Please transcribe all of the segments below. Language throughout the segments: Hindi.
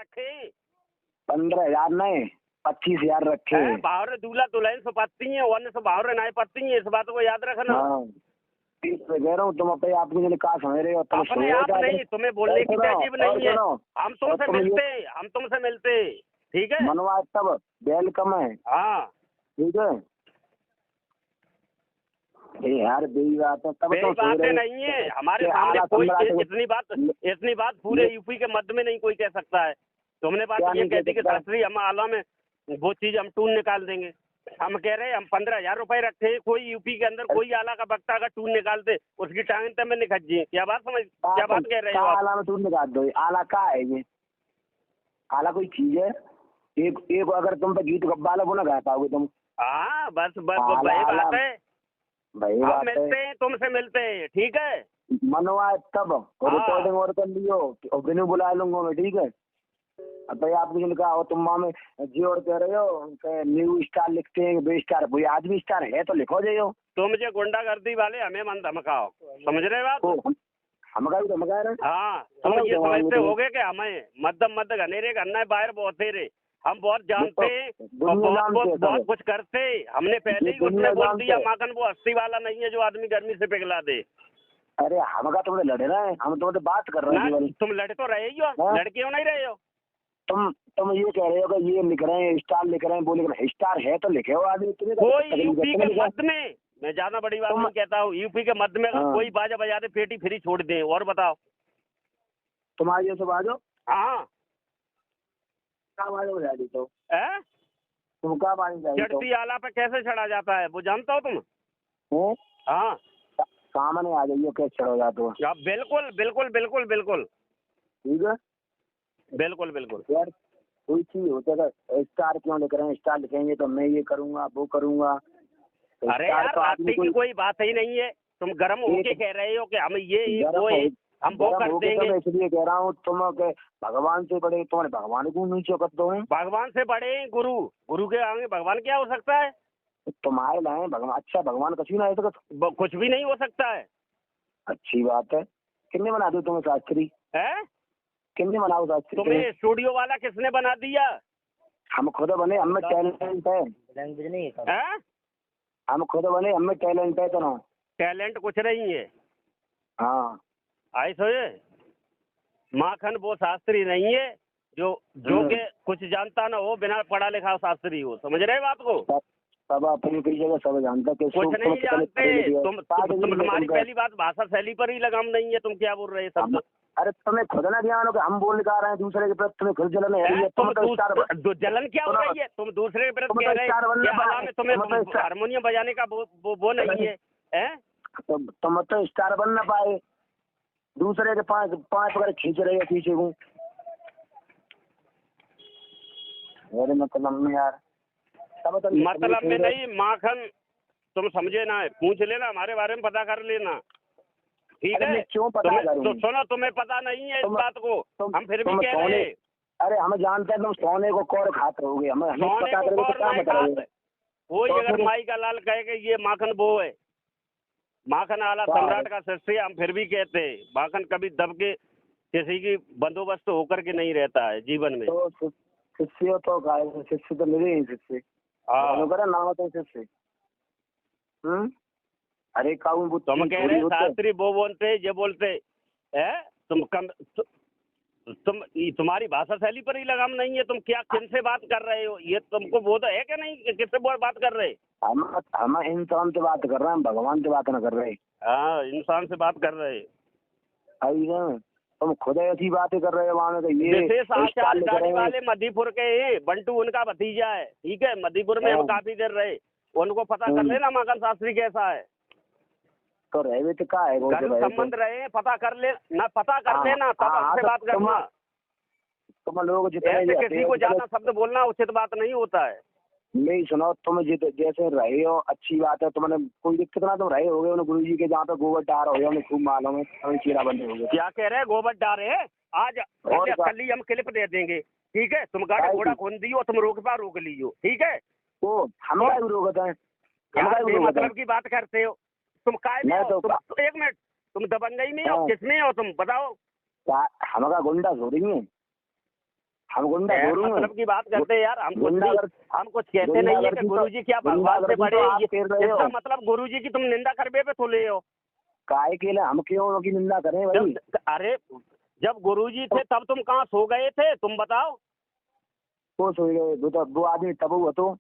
रखे 15,000 नहीं 25,000 रखे। बाहर दूल्हा दुल्हन से पत्ती है, वन से बाहर नहीं पत्ती है, इस बात को याद रखना। हाँ, कह रहा हूँ तुम अपने आप मुझे कहा समझ रहे हो, अपने आप नहीं, तुम्हें बोलने की तहजीब नहीं है। हम तुमसे मिलते, ठीक है। मनवा तब वेलकम है। हाँ ठीक है यार, बेई बात है, तब तो बातें नहीं है हमारे सामने कोई इतनी बात पूरे यूपी के मध्य में नहीं कोई कह सकता है। तुमने बात ये कह दी कि शास्त्री हम आला में वो चीज हम टून निकाल देंगे। हम कह रहे हैं हम 15,000 रुपए रखे, कोई यूपी के अंदर कोई आला का बक्ता का टून निकाल दे, उसकी टांग में निकल जी। क्या बात कह रहे हो? आला में टून निकाल दो। आला का है ये? आला कोई चीज है? एक अगर तुम पे गीत गब्बाला वो ना गा पाओगे तुम। हाँ बस वही बात है, हम मिलते हैं, तुमसे मिलते हैं, ठीक है। मनवा तब रिकॉर्डिंग और कर लियो और बिनु बुला लूंगा मैं, ठीक है। अब भाई आप मुझे लिखा हो तुम में जी और कह रहे हो न्यू स्टार लिखते हैं, बे स्टार, कोई आदमी स्टार है तो लिखो जाइयो। तो मुझे गुंडागर्दी वाले हमें मन धमकाओ, समझ रहे बात? हमका भी धमका रहे। हाँ, तुम ये समझते होगे कि हमें मध्य घनेरे घन्ना बाहर बहुत रे, हम बहुत जानते हैं, बहुत कुछ करते। हमने पहले ही उसने बोल दिया माखन वो हस्ती वाला नहीं है जो आदमी गर्मी से पिघला दे। अरे हमका तुमने लड़ रहे हैं, हम तुमसे बात कर रहे हैं। तुम लड़ तो रहे ही हो, लड़ क्यों नहीं रहे हो? तुम ये कह रहे हो कि ये लिख रहे हैं स्टार लिख रहे हैं, वो लिख रहे हैं स्टार है तो लिखे हो आदमी। कोई यूपी के मध्य में, मैं ज्यादा बड़ी बात नहीं कहता हूँ, यूपी के मध्य में कोई बाजा बजा दे पेटी फ्री छोड़ दे। और बताओ तुम्हारी ये सब बाजो। हाँ क्या बाजो बजा दी तो तुम क्या बाजी चाहिए? चढ़ती आला पे कैसे चढ़ा जाता है वो जानता हो तुम? हाँ सामने आ जाइए कैसे चढ़ो जाते हो। बिल्कुल बिल्कुल बिल्कुल बिल्कुल ठीक है, बिल्कुल बिल्कुल। यार कोई चीज होता है स्टार क्यों लिख रहे हैं? स्टार लिखेंगे तो मैं ये करूंगा वो करूंगा। अरे यार रास्ते की कोई बात ही नहीं है, तुम गर्म होके कह रहे हो कि हम ये वो है, हम वो कर देंगे। तो इसलिए कह रहा हूँ तुम के भगवान से बड़े, तुम्हारे भगवान को नीचे कर दो। भगवान से बड़े गुरु के आगे भगवान क्या हो सकता है? तुम्हारे लाए भगवान, अच्छा भगवान कुछ भी ना है तो कुछ भी नहीं हो सकता है। अच्छी बात है। कितने बना दो तुम्हें शास्त्री है? कितने बनाओ शास्त्री? तुम्हें स्टूडियो वाला किसने बना दिया? हम खुद बने, हमें टैलेंट है। लैंग्वेज नहीं है, हम खुद बने, हमें टैलेंट है। तो टैलेंट कुछ नहीं है। हाँ ऐसा है, माखन वो शास्त्री नहीं है जो के कुछ जानता ना हो, बिना पढ़ा लिखा शास्त्री हो, समझ रहे बात को? सब अपनी जगह सब जानते, कुछ नहीं जानते। तुम्हारी पहली बात भाषा शैली पर ही लगाम नहीं है। तुम क्या बोल रहे शब्द? अरे तुम्हें खुद ना ध्यान हो कि हम बोल रहे हैं दूसरे के प्रति, तुम्हें खुद जलन है। जलन क्या हो रही है? तुम दूसरे के प्रति कह रहे हैं, तुम्हें हारमोनियम बजाने का वो नहीं है। तुम तो स्टार बन ना पाए, दूसरे के पांच वगैरह खींच रहे हैं पीछे को। मेरे मतलब में यार मतलब में नहीं माखन, तुम समझे ना, पूछ लेना हमारे बारे में, पता कर लेना, ठीक है? क्यों पता करूं? तो सुनो, तुम्हें पता नहीं है इस बात को, हम फिर भी कह रहे हैं। अरे हम जानते हैं तुम सोने को कौर खाते होगे, हमें पता करेंगे। वही अगर माई का लाल कहे कि ये माखन वो है, माखन आला सम्राट का शिष्य, हम फिर भी कहते हैं माखन कभी दब के किसी की बंदोबस्त होकर के नहीं रहता है जीवन में। तो शिष्य तो शिष्य तो मेरे ही शिष्य नाम तो शिष्य। अरे काऊ तुम कह रहे शास्त्री वो बोलते ये बोलते है, तुम्हारी भाषा शैली पर ही लगाम नहीं है। तुम क्या किनसे बात कर रहे हो? ये तुमको वो तो है क्या नहीं? किससे बात कर रहे? हम इंसान से बात कर रहे हैं, हम भगवान से बात ना कर रहे। हाँ, इंसान से बात कर रहे। तुम खुद ऐसी बातें कर रहे हो वहाँ में। ये विशेष आचार गाड़ी वाले मधीपुर के बंटू उनका भतीजा है, ठीक है? मधीपुर में हम काफी देर रहे, उनको पता कर लेना माखन शास्त्री कैसा है। तो रहे तो क्या है, संबंध रहे, पता कर ले ना, पता कर लेना, तब हमसे बात करना। तुम लोग जितने किसी को ज्यादा शब्द बोलना उचित बात नहीं होता है। नहीं सुनो, तुम जैसे रहे हो अच्छी बात है, तुमने कोई दिक्कत ना, तुम रहे हो गए गुरु जी के जहाँ पे गोबर डार हो गए, खूब मालूम है चीरा बंद हो गए। क्या कह रहे हैं? गोबर डार है आज कल ही हम क्लिप दे देंगे, ठीक है? तुम गाड़ी घोड़ा खोल दियो, तुम रोक लीजिए, ठीक है? तो हम रोकते हैं, मतलब की बात करते हो तुम। काय में हो? एक मिनट, तुम दबंगई में हो, किसमें हो तुम बताओ? हमारा गुंडा हो रही है, हम गुंडा मतलब की बात करते हैं यार, हम कुछ कहते नहीं है कि गुरुजी क्या तो भगवान से बड़े, इसका मतलब गुरुजी की तुम निंदा करबे पे तो ले हो काहे के लिए, हम क्यों उनकी निंदा करें भाई? अरे जब गुरुजी थे तब तुम कहाँ सो गए थे, तुम बताओ। वो सो गए, वो आदमी तब हुआ तो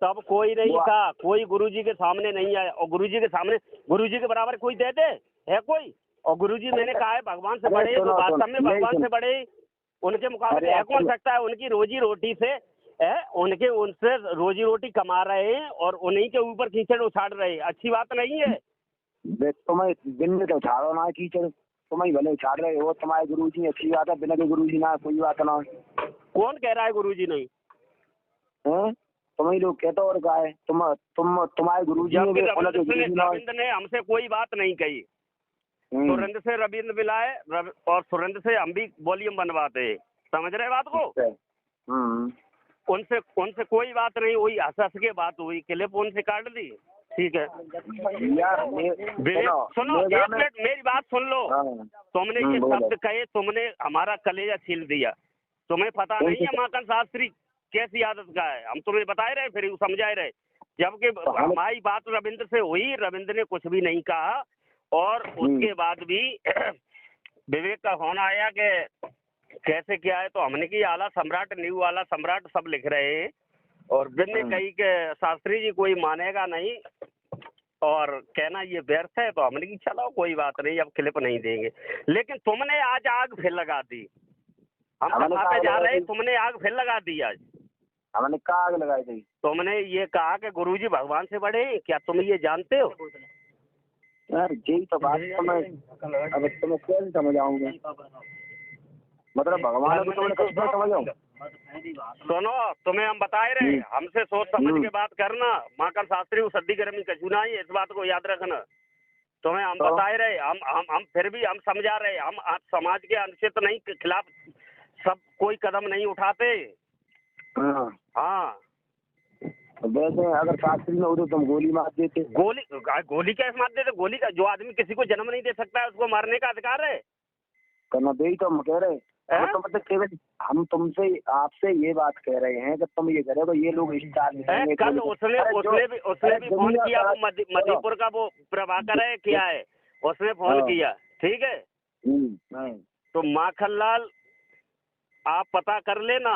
तब कोई नहीं था, कोई गुरुजी के सामने नहीं आया, और गुरुजी के सामने गुरुजी के बराबर कोई दे दे है कोई? और गुरुजी मैंने कहा है भगवान से बड़े, तो वास्तव में भगवान से बड़े उनके मुकाबले है कौन सकता है? उनकी रोजी रोटी से है, उनसे रोजी रोटी कमा रहे हैं और उन्हीं के ऊपर कीचड़ उछाड़ रहे हैं, अच्छी बात नहीं है। तुम्हें दिन में तो उछाड़ो ना कीचड़, तुम्हें भले उछाड़ रहे हो, तुम्हारे गुरुजी अच्छी बात है, बिना के गुरुजी ना कोई बात ना। कौन कह रहा है गुरुजी नहीं है? तुम्हें लोग कहते और क्या है, तुम्हारे गुरुजी रविंद्र ने हमसे कोई बात नहीं कही, सुरेंद्र से रविंद्र मिलाए और सुरेंद्र से हम भी वॉल्यूम बनवाते हैं, समझ रहे बात को? उनसे कोई बात नहीं हुई, हंस हंस के बात हुई, क्लिप उनसे काट दी, ठीक है यार। सुनो एक मिनट मेरी बात सुन लो। तुमने ये शब्द कहे, तुमने हमारा कलेजा छील दिया। तुम्हें पता नहीं है माखन शास्त्री कैसी आदत का है, हम तुम्हें बताए रहे, फिर समझाए रहे, जबकि हमारी बात रविंद्र से हुई, रविंद्र ने कुछ भी नहीं कहा, और उसके बाद भी विवेक का फोन आया कि कैसे क्या है, तो हमने की आला सम्राट, न्यू आला सम्राट सब लिख रहे हैं, और बिन ने कही कि शास्त्री जी कोई मानेगा नहीं और कहना ये व्यर्थ है, तो हमने की चलो कोई बात नहीं, अब क्लिप नहीं देंगे। लेकिन तुमने आज आग फिर लगा दी, हम सभा पे जा रहे, तुमने आग फिर लगा दी आज। हमने कहा आग लगाई थी, तुमने ये कहा कि गुरुजी भगवान से बड़े, क्या तुम ये जानते हो? यार यही तो बात, अब तुम्हें कैसे समझाऊंगा, मतलब भगवान को तुमने कैसे समझाऊं? सुनो तुम्हें हम बताए रहे, हमसे सोच समझ के बात करना, माखन शास्त्री वो सद्दी गर्मी कचू ना ही, इस बात को याद रखना। तुम्हें हम बताए रहे, हम फिर भी हम समझा रहे, हम समाज के अनुचित नहीं के खिलाफ सब कोई कदम नहीं उठाते। हाँ वैसे अगर शास्त्री में होते तुम गोली मार देते। गोली कैसे मार देते? गोली का जो आदमी किसी को जन्म नहीं दे सकता है उसको मारने का अधिकार है? करना दे ही तो हम कह रहे, तो मतलब केवल हम तुमसे आपसे ये बात कह रहे हैं कि तुम ये कह ये लोग स्टार कल उसने भी फोन किया, वो मधुपुर का वो प्रभाकर है क्या है, उसने फोन किया, ठीक है। तो माखनलाल आप पता कर लेना,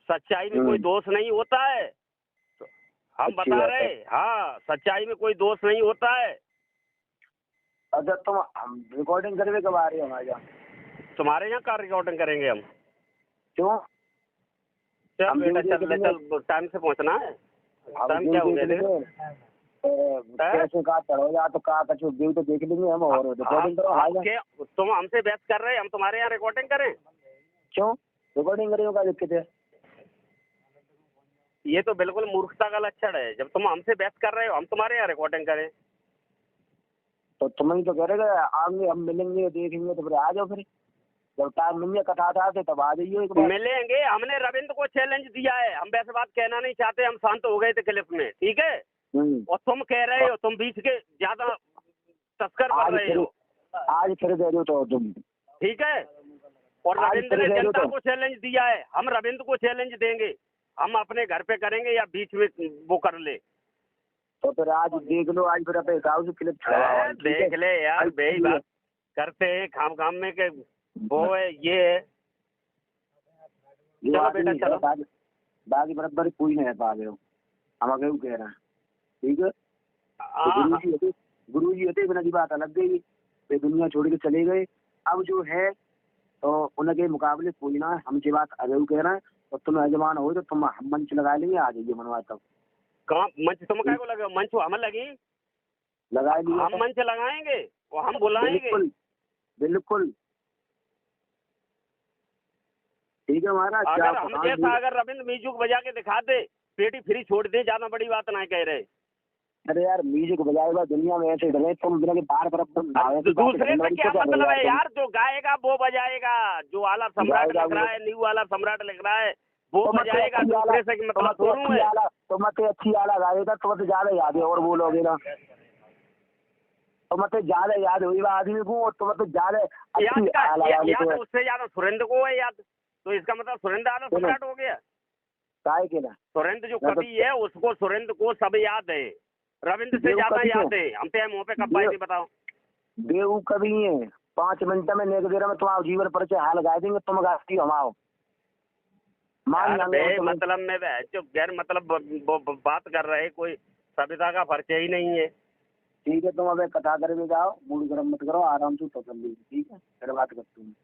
सच्चाई में कोई दोष नहीं होता है, तो हम बता रहे, हाँ सच्चाई में कोई दोष नहीं होता है। अच्छा तुम हम रिकॉर्डिंग करने कब आ रही है हमारे यहाँ? तुम्हारे यहाँ का रिकॉर्डिंग करेंगे हम? क्यों? चल बेटा चल टाइम से पहुँचना है, टाइम क्या हो गया? कैसे कहा चढ़ो या तो कहा तो देख लेंगे हम, और रिकॉर्डिंग करो। तुम हमसे बहस कर रहे हैं, हम तुम्हारे यहाँ रिकॉर्डिंग करें? क्यों रिकॉर्डिंग करें का दिक्कत है? ये तो बिल्कुल मूर्खता का लक्षण है, जब तुम हमसे बहस कर रहे हो हम तुम्हारे यहाँ रिकॉर्डिंग करें। तो तुम ही तो कह रहे आगे हम मिलेंगे देखेंगे, तो फिर आ जाओ, फिर जब टाइम मिल जाए कथा था तब आ जाइए। मिलेंगे, हमने रविंद्र को चैलेंज दिया है, हम वैसे बात कहना नहीं चाहते, हम शांत हो गए थे क्लिप में, ठीक है। और तुम कह रहे हो, तुम बीच के ज्यादा तस्कर कर रहे हो, आज फिर दे दो तो तुम, ठीक है। और रविंद्र ने जनता को चैलेंज दिया है, हम रविंद्र को चैलेंज देंगे, हम अपने घर पे करेंगे या बीच में वो कर ले, तो फिर आज देख लो, आज फिर अपने हिसाब से क्लिप देख ले यार, बेही बात करते हैं खाम में के वो है ये है। चलो बेटा चलो, बाकी बराबर कोई नहीं है पागे, हम आगे कह रहे हैं, ठीक है। गुरु जी होते बिना की बात अलग गई, वे दुनिया छोड़ के चले गए, अब जो है तो उनके मुकाबले कोई ना, हमसे बात अगर कह रहे हैं, तो तुम यजमान हो तो तुम हम मंच लगा लेंगे, आ जाइए मनवा तब। कहाँ मंच तुम क्या को लगे? मंच हमें लगी, लगा लिए, हम मंच लगाएंगे और हम बुलाएंगे, बिल्कुल ठीक है महाराज। अगर हम जैसा अगर रविंद्र म्यूजिक बजा के दिखा दे, पेटी फ्री छोड़ दे, ज्यादा बड़ी बात ना कह रहे। अरे यार म्यूजिक बजाएगा दुनिया में ऐसे डरे, तुम बिना के बार दूसरे से क्या मतलब है यार? जो गाएगा वो बजाएगा, जो आला सम्राट लिख रहा है, न्यू आला सम्राट लिख रहा है वो बजाएगा, दूसरे से मतलब थोड़ू है। तुम अच्छी आला गाएगा तो मत ज्यादा याद है और बोलोगे ना, तो मत ज्यादा याद हुई आदमी को, तो मत ज्यादा याद, उससे ज्यादा सुरेंद्र को है याद। तो इसका मतलब सुरेंद्र आदर्श सम्राट हो गया। काय के ना सुरेंद्र जो कवि है उसको, सुरेंद्र को सब याद है, रविंद्र से ज्यादा याद है। हम तो मुँह पे कब पाए थे बताओ। बेऊ कवि है, 5 मिनट में नेक देर में तुम्हारा जीवन परिचय हाल गा देंगे, तुम गाती हम आओ मान जाएंगे। मतलब में जो गैर मतलब बात कर रहे, कोई सभ्यता का परिचय ही नहीं है। ठीक है, तुम अब कथा करके जाओ, मूड गर्म मत करो, आराम से तो कर लीजिए, ठीक है, फिर बात करते हैं।